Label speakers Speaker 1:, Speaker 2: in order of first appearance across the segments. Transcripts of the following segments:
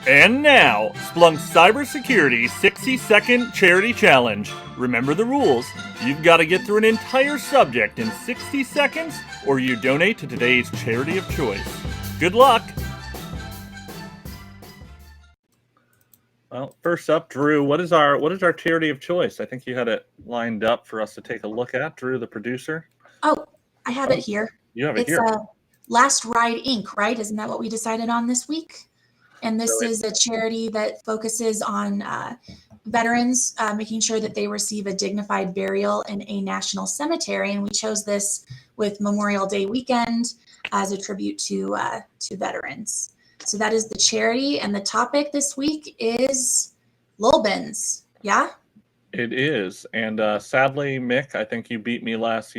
Speaker 1: And now, Splunk's Cybersecurity 60-Second Charity Challenge. Remember the rules. You've got to get through an entire subject in 60 seconds, or you donate to today's charity of choice. Good luck! Well, first up, Drew, what is our charity of choice? I think you had it lined up for us to take a look at. Drew, the producer.
Speaker 2: Oh, I have it here.
Speaker 1: You have it here.
Speaker 2: It's Last Ride Inc., right? Isn't that what we decided on this week? And this is a charity that focuses on veterans, making sure that they receive a dignified burial in a national cemetery. And we chose this with Memorial Day weekend as a tribute to veterans. So that is the charity. And the topic this week is LOLBins. Yeah?
Speaker 1: It is. And sadly, Mick, I think you beat me last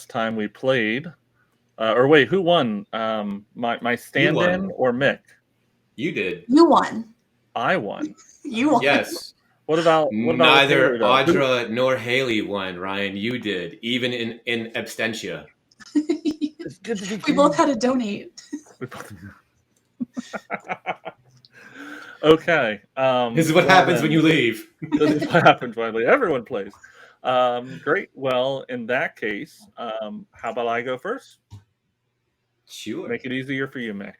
Speaker 1: time we played. Or wait, who won? My stand-in or Mick?
Speaker 3: You did.
Speaker 2: You won.
Speaker 1: I won.
Speaker 2: You won.
Speaker 3: Yes.
Speaker 1: What about
Speaker 3: neither Audra nor Haley won, Ryan? You did, even in abstentia.
Speaker 2: We both had to donate.
Speaker 1: Okay.
Speaker 3: This is what happens when you leave.
Speaker 1: This is what happens when everyone plays. Great. Well, in that case, how about I go first?
Speaker 3: Sure.
Speaker 1: Make it easier for you, Mick.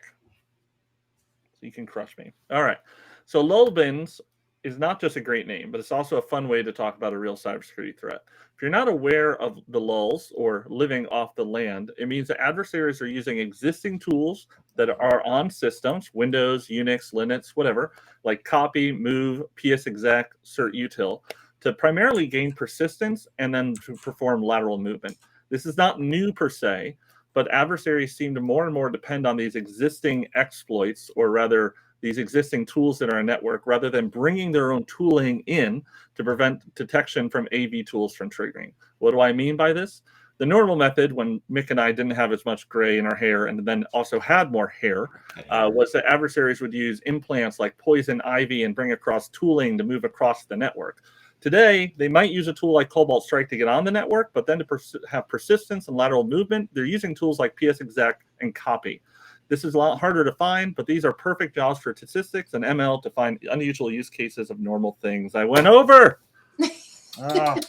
Speaker 1: So you can crush me. All right. So LOLBins is not just a great name, but it's also a fun way to talk about a real cybersecurity threat. If you're not aware of the lulls or living off the land, it means that adversaries are using existing tools that are on systems, Windows, Unix, Linux, whatever, like copy, move, psexec, certutil, to primarily gain persistence and then to perform lateral movement. This is not new per se, but adversaries seem to more and more depend on these existing exploits, or rather these existing tools in our network, rather than bringing their own tooling in to prevent detection from AV tools from triggering. What do I mean by this? The normal method, when Mick and I didn't have as much gray in our hair and then also had more hair, was that adversaries would use implants like poison ivy and bring across tooling to move across the network. Today, they might use a tool like Cobalt Strike to get on the network, but then to have persistence and lateral movement, they're using tools like psexec and copy. This is a lot harder to find, but these are perfect jobs for statistics and ML to find unusual use cases of normal things. I went over!
Speaker 2: It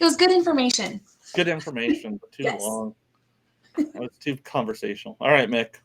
Speaker 2: was good information.
Speaker 1: Good information, but too long. It's too conversational. All right, Mick.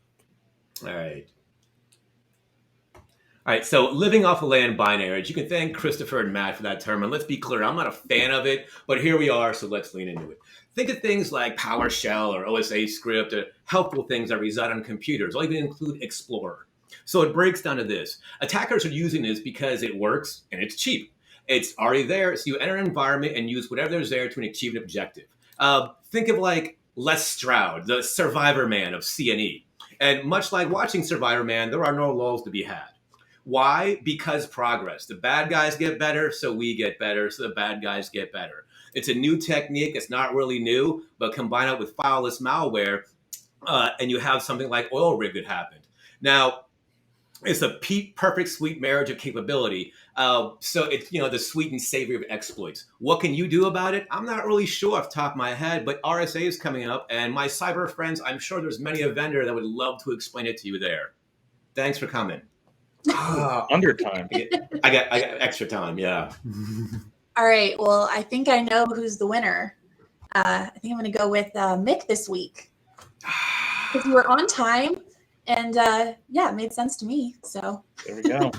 Speaker 3: All right, so living off the land binaries, you can thank Christopher and Matt for that term. And let's be clear, I'm not a fan of it, but here we are, so let's lean into it. Think of things like PowerShell or OSA script, or helpful things that reside on computers. I'll even include Explorer. So it breaks down to this. Attackers are using this because it works and it's cheap. It's already there, so you enter an environment and use whatever's there to achieve an objective. Think of like Les Stroud, the Survivor Man of CNE. And much like watching Survivor Man, there are no lulls to be had. Why? Because progress. The bad guys get better, so we get better, so the bad guys get better. It's a new technique. It's not really new, but combine it with fileless malware, and you have something like Oil Rig that happened. Now, it's a perfect sweet marriage of capability. So it's, the sweet and savory of exploits. What can you do about it? I'm not really sure off the top of my head, but RSA is coming up, and my cyber friends, I'm sure there's many a vendor that would love to explain it to you there. Thanks for coming.
Speaker 1: Under time.
Speaker 3: I got extra time, yeah.
Speaker 2: All right. Well, I think I know who's the winner. I think I'm going to go with Mick this week. Because you were on time, and it made sense to me. So
Speaker 1: there we go.